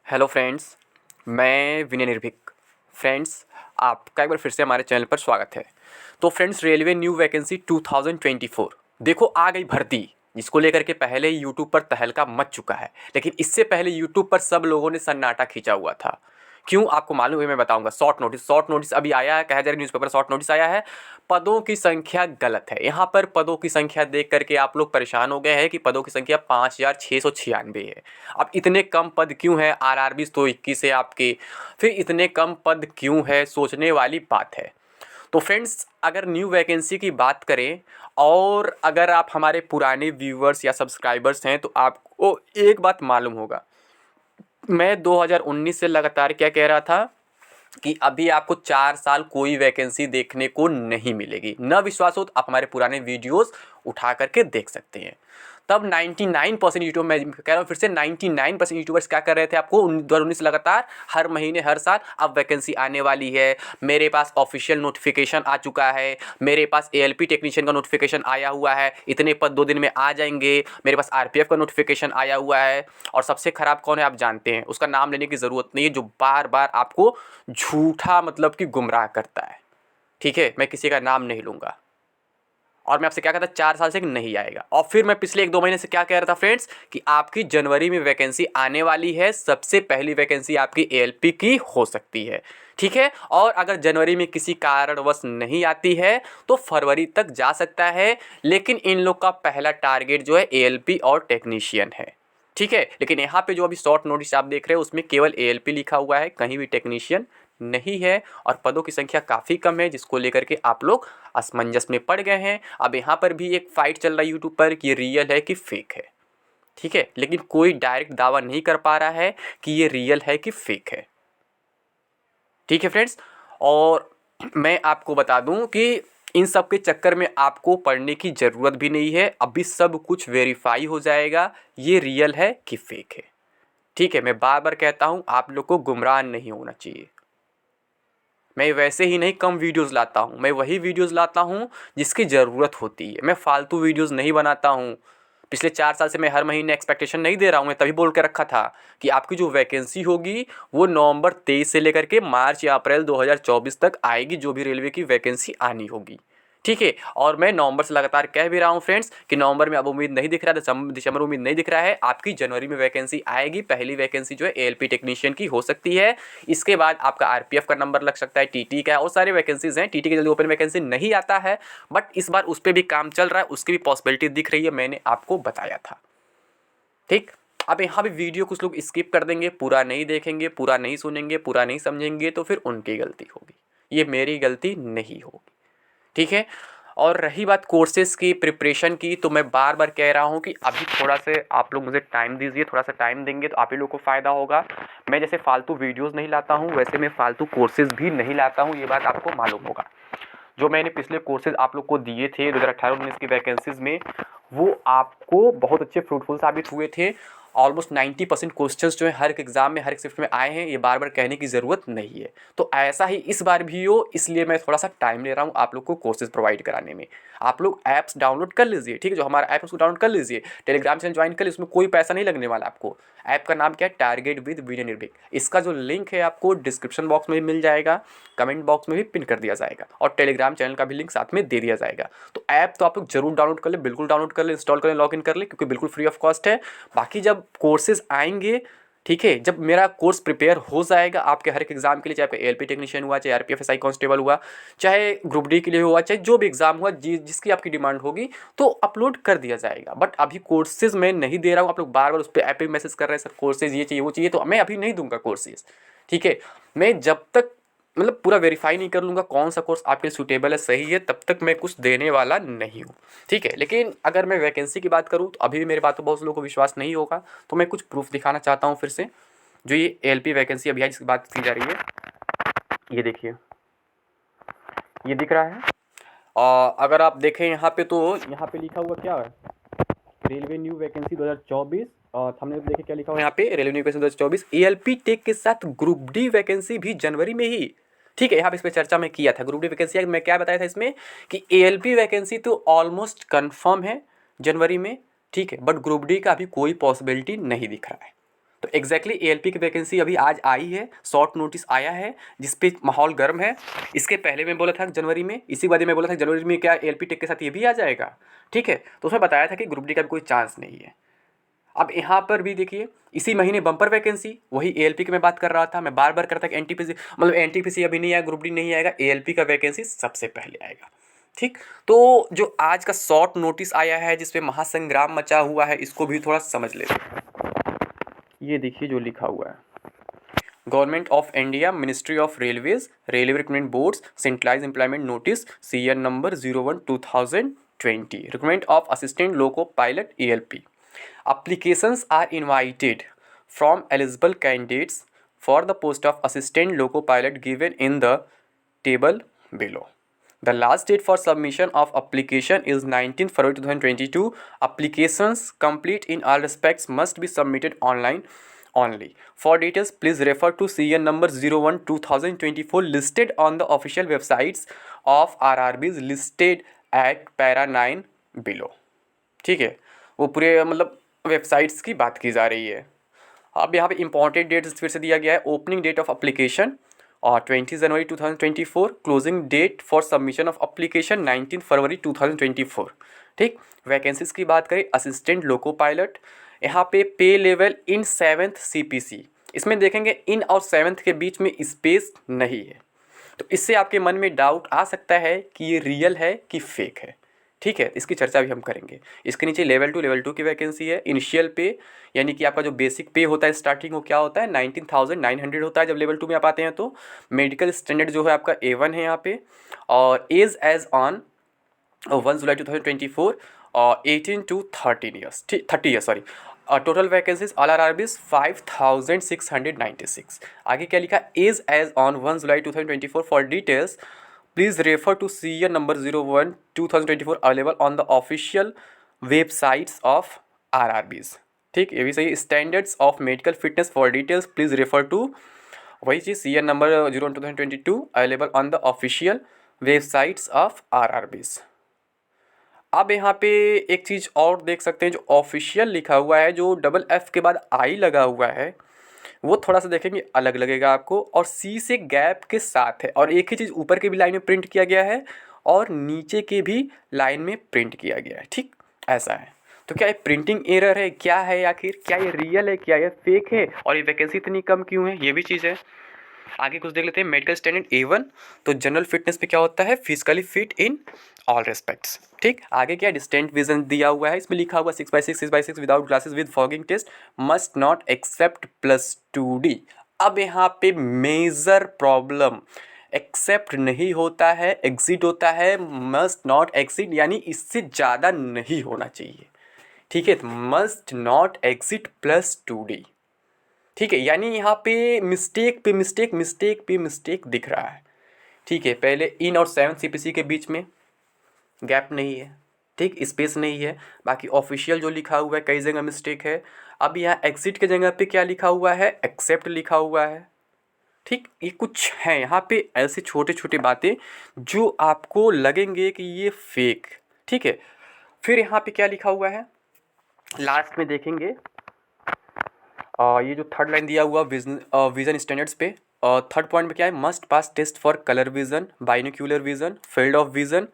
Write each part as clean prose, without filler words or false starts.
Hello friends, मैं विनय निर्भीक। Friends, आपका एक बार फिर से हमारे चैनल पर स्वागत है। तो फ्रेंड्स, रेलवे न्यू वैकेंसी 2024 देखो आ गई भर्ती, जिसको लेकर के पहले ही यूट्यूब पर तहलका मच चुका है। लेकिन इससे पहले यूट्यूब पर सब लोगों ने सन्नाटा खींचा हुआ था। क्यों आपको मालूम है? मैं बताऊंगा। शॉर्ट नोटिस अभी आया है, कहा जा रहा है न्यूज़पेपर शॉर्ट नोटिस आया है। पदों की संख्या गलत है। यहाँ पर पदों की संख्या देख करके आप लोग परेशान हो गए हैं कि पदों की संख्या 5696 है। अब इतने कम पद क्यों है? आरआरबी तो 21 है आपके, फिर इतने कम पद क्यों है? सोचने वाली बात है। तो फ्रेंड्स, अगर न्यू वैकेंसी की बात करें और अगर आप हमारे पुराने व्यूवर्स या सब्सक्राइबर्स हैं तो आपको एक बात मालूम होगा। मैं 2019 से लगातार क्या कह रहा था कि अभी आपको 4 साल कोई वैकेंसी देखने को नहीं मिलेगी। न विश्वास हो तो आप हमारे पुराने वीडियोस उठा करके देख सकते हैं। तब 99% यूट्यूब, मैं कह रहा हूँ फिर से, 99% यूट्यूबर्स क्या कर रहे थे? आपको 2019 लगातार हर महीने हर साल अब वैकेंसी आने वाली है, मेरे पास ऑफिशियल नोटिफिकेशन आ चुका है, मेरे पास एएलपी टेक्नीशियन का नोटिफिकेशन आया हुआ है, इतने पद 2 दिन में आ जाएंगे, मेरे पास आरपीएफ का नोटिफिकेशन आया हुआ है। और सबसे खराब कौन है आप जानते हैं? उसका नाम लेने की ज़रूरत नहीं है, जो बार बार आपको झूठा मतलब कि गुमराह करता है। ठीक है, मैं किसी का नाम नहीं लूँगा। और मैं आपसे क्या कहता, 4 साल से नहीं आएगा। और फिर मैं पिछले 1-2 महीने से क्या कह रहा था फ्रेंड्स, कि आपकी जनवरी में वैकेंसी आने वाली है। सबसे पहली वैकेंसी आपकी एएलपी की हो सकती है। ठीक है, और अगर जनवरी में किसी कारणवश नहीं आती है तो फरवरी तक जा सकता है। लेकिन इन लोग का पहला टारगेट जो है एएलपी और टेक्नीशियन है। ठीक है, लेकिन यहाँ पे जो अभी शॉर्ट नोटिस आप देख रहे हो उसमें केवल एएलपी लिखा हुआ है, कहीं भी टेक्नीशियन नहीं है। और पदों की संख्या काफ़ी कम है, जिसको लेकर के आप लोग असमंजस में पड़ गए हैं। अब यहाँ पर भी एक फाइट चल रहा है यूट्यूब पर कि ये रियल है कि फेक है। ठीक है, लेकिन कोई डायरेक्ट दावा नहीं कर पा रहा है कि ये रियल है कि फेक है। ठीक है फ्रेंड्स, और मैं आपको बता दूं कि इन सब के चक्कर में आपको पढ़ने की ज़रूरत भी नहीं है। अभी सब कुछ वेरीफाई हो जाएगा ये रियल है कि फेक है। ठीक है, मैं बार बार कहता हूँ, आप लोग को गुमराह नहीं होना चाहिए। मैं वैसे ही नहीं कम वीडियोस लाता हूँ, मैं वही वीडियोस लाता हूँ जिसकी ज़रूरत होती है। मैं फालतू वीडियोस नहीं बनाता हूँ। पिछले 4 साल से मैं हर महीने एक्सपेक्टेशन नहीं दे रहा हूँ। मैं तभी बोल के रखा था कि आपकी जो वैकेंसी होगी वो नवंबर 23 से लेकर के मार्च या अप्रैल 2024 तक आएगी, जो भी रेलवे की वैकेंसी आनी होगी। ठीक है, और मैं नवंबर से लगातार कह भी रहा हूँ फ्रेंड्स कि नवंबर में अब उम्मीद नहीं दिख रहा है, दिसंबर उम्मीद नहीं दिख रहा है, आपकी जनवरी में वैकेंसी आएगी। पहली वैकेंसी जो है एएलपी टेक्नीशियन की हो सकती है। इसके बाद आपका आरपीएफ का नंबर लग सकता है, टीटी का है, और सारे वैकेंसीज हैं। टीटी की जल्दी ओपन वैकेंसी नहीं आता है, बट इस बार उस पर भी काम चल रहा है, उसकी भी पॉसिबिलिटी दिख रही है, मैंने आपको बताया था। ठीक, अब यहाँ भी वीडियो कुछ लोग स्किप कर देंगे, पूरा नहीं देखेंगे, पूरा नहीं सुनेंगे, पूरा नहीं समझेंगे, तो फिर उनकी गलती होगी, ये मेरी गलती नहीं होगी। ठीक है, और रही बात कोर्सेज़ की प्रिपरेशन की, तो मैं बार बार कह रहा हूँ कि अभी थोड़ा से आप लोग मुझे टाइम दीजिए। थोड़ा सा टाइम देंगे तो आप ही लोग को फ़ायदा होगा। मैं जैसे फालतू वीडियोस नहीं लाता हूँ, वैसे मैं फालतू कोर्सेज़ भी नहीं लाता हूँ, ये बात आपको मालूम होगा। जो मैंने पिछले कोर्सेज़ आप लोग को दिए थे 2018-19 की वैकेंसीज़ में, वो आपको बहुत अच्छे फ्रूटफुल साबित हुए थे। ऑलमोस्ट 90% क्वेश्चंस जो है हर एक एग्ज़ाम में, हर एक शिफ्ट में आए हैं, ये बार बार कहने की ज़रूरत नहीं है। तो ऐसा ही इस बार भी हो, इसलिए मैं थोड़ा सा टाइम ले रहा हूँ आप लोग को कोर्सेज प्रोवाइड कराने में। आप लोग ऐप्स डाउनलोड कर लीजिए। ठीक है, जो हमारा ऐप है उसको डाउनलोड कर लीजिए, टेलीग्राम चैनल ज्वाइन कर लीजिए, उसमें कोई पैसा नहीं लगने वाला आपको। ऐप का नाम क्या है? टारगेट विद विनय निर्भीक। इसका जो लिंक है आपको डिस्क्रिप्शन बॉक्स में भी मिल जाएगा, कमेंट बॉक्स में भी पिन कर दिया जाएगा, और टेलीग्राम चैनल का भी लिंक साथ में दे दिया जाएगा। तो ऐप तो आप लोग जरूर डाउनलोड कर ले, बिल्कुल डाउनलोड कर ले, इंस्टॉल कर ले, लॉग इन कर ले, क्योंकि बिल्कुल फ्री ऑफ कॉस्ट है। बाकी जब कोर्सेज आएंगे, ठीक है, जब मेरा कोर्स प्रिपेयर हो जाएगा आपके हर एक एग्जाम के लिए, चाहे आपका एएलपी टेक्नीशियन हुआ, चाहे आरपीएफ एसआई कांस्टेबल हुआ, चाहे ग्रुप डी के लिए हुआ, चाहे जो भी एग्जाम हुआ, जिसकी आपकी डिमांड होगी, तो अपलोड कर दिया जाएगा। बट अभी कोर्सेज मैं नहीं दे रहा हूँ। आप लोग बार बार उस पर ऐप पे मैसेज कर रहे हैं, सर कोर्सेज ये चाहिए वो चाहिए, तो मैं अभी नहीं दूंगा कोर्सेज। ठीक है, मैं जब तक मतलब पूरा वेरीफाई नहीं कर लूँगा कौन सा कोर्स आपके लिए सूटेबल है, सही है, तब तक मैं कुछ देने वाला नहीं हूँ। ठीक है, लेकिन अगर मैं वैकेंसी की बात करूँ तो अभी भी मेरे बात पर बहुत से लोगों को विश्वास नहीं होगा, तो मैं कुछ प्रूफ दिखाना चाहता हूँ फिर से। जो ये एएलपी वैकेंसी अभी है जिसकी बात की जा रही है, ये देखिए, ये दिख रहा है। और अगर आप देखें यहाँ पे, तो यहाँ पे लिखा हुआ क्या है? Railway new vacancy 2024। और हमने देखे क्या लिखा हुआ है यहाँ पे? Railway new vacancy 2024 ALP tech के साथ ग्रुप डी वैकेंसी भी जनवरी में ही। ठीक है, यहाँ पे इस पर चर्चा में किया था। ग्रुप डी वैकेंसी मैं क्या बताया था इसमें, कि एएलपी वैकेंसी तो ऑलमोस्ट कन्फर्म है जनवरी में। ठीक है, बट ग्रुप डी का अभी कोई पॉसिबिलिटी नहीं दिख रहा है। तो एग्जैक्टली एएलपी की वैकेंसी अभी आज आई है, शॉर्ट नोटिस आया है जिस पे माहौल गर्म है। इसके पहले मैं बोला था जनवरी में, इसी बारे में बोला था जनवरी में क्या एएलपी टेक के साथ ये भी आ जाएगा, ठीक है। तो उसमें बताया था कि ग्रुप डी का भी कोई चांस नहीं है। अब यहाँ पर भी देखिए इसी महीने बम्पर वैकेंसी, वही एएलपी की मैं बात कर रहा था, मैं बार बार करता कि एनटीपीसी मतलब एनटीपीसी अभी नहीं आया, ग्रुप डी नहीं आएगा, एएलपी का वैकेंसी सबसे पहले आएगा, ठीक। तो जो आज का शॉर्ट नोटिस आया है जिसपे महासंग्राम मचा हुआ है, इसको भी थोड़ा समझ लेते हैं। ये देखिए जो लिखा हुआ है, government of India, ministry of railways, railway recruitment boards, centralise employment notice, CN number 01/2020, recruitment of assistant loco pilot ELP. Applications are invited from eligible candidates for the post of assistant loco pilot given in the table below. The last date for submission of application is 19th February 2022. Applications complete in all respects must be submitted online only. For details, please refer to CN number 01/2024 listed on the official websites of RRBs listed at para 9 below. ठीक है, वो पूरे मतलब websites की बात की जा रही है। अब यहाँ पे इंपॉर्टेंट डेट्स फिर से दिया गया है। ओपनिंग डेट ऑफ एप्लीकेशन और 20 जनवरी 2024, closing date for submission of application 19 February 2024, ठीक। वैकेंसीज की बात करें, असिस्टेंट लोको पायलट, यहाँ पे लेवल इन 7th CPC, इसमें देखेंगे इन और 7th के बीच में स्पेस नहीं है, तो इससे आपके मन में डाउट आ सकता है कि ये रियल है कि फेक है, ठीक है। इसकी चर्चा भी हम करेंगे। इसके नीचे लेवल 2 की वैकेंसी है। इनिशियल पे यानी कि आपका जो बेसिक पे होता है स्टार्टिंग, वो क्या होता है 19,900 होता है जब लेवल 2 में आप आते हैं। तो मेडिकल स्टैंडर्ड जो है आपका A1 है यहाँ पे, और एज एज ऑन 1 जुलाई 2024 और 18 to 13 ईयर्स, ठीक 30 years sorry. Total vacancies all RRBs 5,696। आगे क्या लिखा, age age on 1 July 2024। For details please refer to CN number 01/2024 available on the official websites of RRBs, ठीक। ये भी सही। Standards of medical fitness, for details please refer to, वही चीज़ CN number 01/2022 available on the official websites of RRBs। अब यहाँ पे एक चीज़ और देख सकते हैं, जो ऑफिशियल लिखा हुआ है, जो FF के बाद I लगा हुआ है, वो थोड़ा सा देखेंगे अलग लगेगा आपको, और C से गैप के साथ है, और एक ही चीज़ ऊपर के भी लाइन में प्रिंट किया गया है और नीचे के भी लाइन में प्रिंट किया गया है, ठीक। ऐसा है। तो क्या ये प्रिंटिंग एरर है, क्या है आखिर, क्या ये रियल है, क्या ये फेक है, और ये वैकेंसी इतनी कम क्यों है, ये भी चीज़ है। आगे कुछ देख लेते हैं। मेडिकल स्टैंडर्ड A1, तो जनरल फिटनेस पे क्या होता है, physically fit in all respects, ठीक। आगे क्या डिस्टेंट विजन दिया हुआ है, इसमें लिखा हुआ 6/6 6/6 without glasses with fogging test, must not accept +2D। अब यहाँ पे मेजर प्रॉब्लम, एक्सेप्ट नहीं होता है, एग्जिट होता है, मस्ट नॉट एक्सिट, यानी इससे ज़्यादा नहीं होना चाहिए, ठीक है। मस्ट नॉट एक्सिट +2D, ठीक है। यानी यहाँ पे मिस्टेक पे मिस्टेक, मिस्टेक पे मिस्टेक दिख रहा है, ठीक है। पहले इन और 7th CPC के बीच में गैप नहीं है, ठीक, स्पेस नहीं है। बाकी ऑफिशियल जो लिखा हुआ है कई जगह मिस्टेक है। अब यहाँ एग्जिट के जगह पे क्या लिखा हुआ है, एक्सेप्ट लिखा हुआ है, ठीक। ये कुछ है यहाँ पे ऐसे छोटे छोटे बातें जो आपको लगेंगे कि ये फेक, ठीक है। फिर यहाँ पे क्या लिखा हुआ है, लास्ट में देखेंगे, ये जो थर्ड लाइन दिया हुआ विजन स्टैंडर्ड्स पे, थर्ड पॉइंट में क्या है, must pass test for colour vision, binocular vision, field of vision,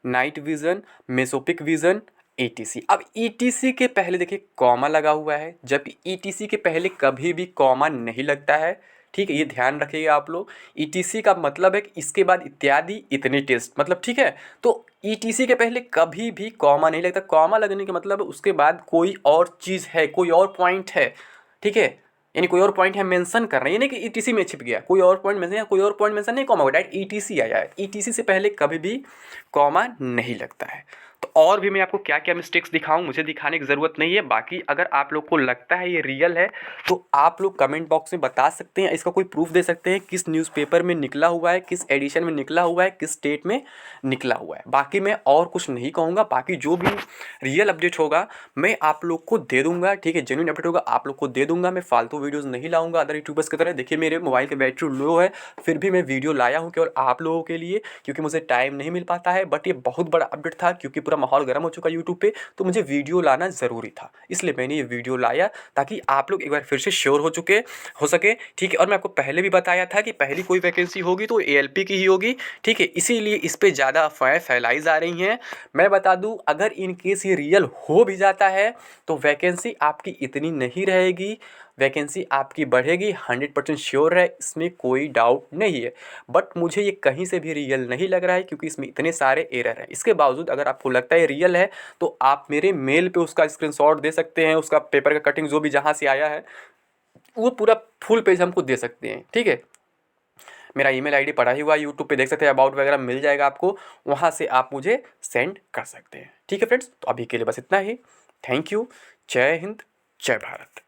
night vision, mesopic vision, ETC। अब ETC के पहले देखिए कॉमा लगा हुआ है, जबकि ETC के पहले कभी भी कॉमा नहीं लगता है, ठीक है। ये ध्यान रखिएगा आप लोग। ETC का मतलब है कि इसके बाद इत्यादि इतने टेस्ट, मतलब ठीक है। तो ETC के पहले कभी भी कॉमा नहीं लगता। कॉमा लगने का मतलब उसके बाद कोई और चीज़ है, कोई और पॉइंट है, ठीक है। यानी कोई और पॉइंट है मेंशन कर रहे हैं, यानी कि ETC में छिप गया, कोई और पॉइंट मेंशन, या कोई और पॉइंट मेंशन नहीं, कॉमा डायरेक्ट ETC आया है। ETC से पहले कभी भी कॉमा नहीं लगता है। तो और भी मैं आपको क्या क्या मिस्टेक्स दिखाऊं, मुझे दिखाने की ज़रूरत नहीं है। बाकी अगर आप लोग को लगता है ये रियल है तो आप लोग कमेंट बॉक्स में बता सकते हैं, इसका कोई प्रूफ दे सकते हैं, किस न्यूज़पेपर में निकला हुआ है, किस एडिशन में निकला हुआ है, किस स्टेट में निकला हुआ है। बाकी मैं और कुछ नहीं कहूँगा। बाकी जो भी रियल अपडेट होगा मैं आप लोग को दे दूँगा, ठीक है। जेन्युइन अपडेट होगा आप लोग को दे दूँगा। मैं फालतू वीडियोज़ नहीं लाऊँगा अदर यूट्यूबर्स की तरह। देखिए मेरे मोबाइल की बैटरी लो है, फिर भी मैं वीडियो लाया हूँ केवल आप लोगों के लिए, क्योंकि मुझे टाइम नहीं मिल पाता है। बट ये बहुत बड़ा अपडेट था, क्योंकि पूरा पूरा माहौल गर्म हो चुका है यूट्यूब पे, तो मुझे वीडियो लाना ज़रूरी था, इसलिए मैंने ये वीडियो लाया ताकि आप लोग एक बार फिर से श्योर हो सके, ठीक है। और मैं आपको पहले भी बताया था कि पहली कोई वैकेंसी होगी तो ALP की ही होगी, ठीक है। इसीलिए इस पर ज़्यादा अफवाहें फैलाई जा रही हैं। मैं बता दूं, अगर इन केस ये रियल हो भी जाता है तो वैकेंसी आपकी इतनी नहीं रहेगी, वैकेंसी आपकी बढ़ेगी, 100% श्योर है, इसमें कोई डाउट नहीं है। बट मुझे ये कहीं से भी रियल नहीं लग रहा है क्योंकि इसमें इतने सारे एरर हैं। इसके बावजूद अगर आपको लगता है रियल है तो आप मेरे मेल पे उसका स्क्रीनशॉट दे सकते हैं, उसका पेपर का कटिंग जो भी जहाँ से आया है वो पूरा फुल पेज हमको दे सकते हैं, ठीक है। मेरा ईमेल आईडी पड़ा ही हुआ है, यूट्यूब पे देख सकते हैं, अबाउट वगैरह मिल जाएगा आपको, वहाँ से आप मुझे सेंड कर सकते हैं, ठीक है फ्रेंड्स। तो अभी के लिए बस इतना ही। Thank you. जय हिंद, जय भारत।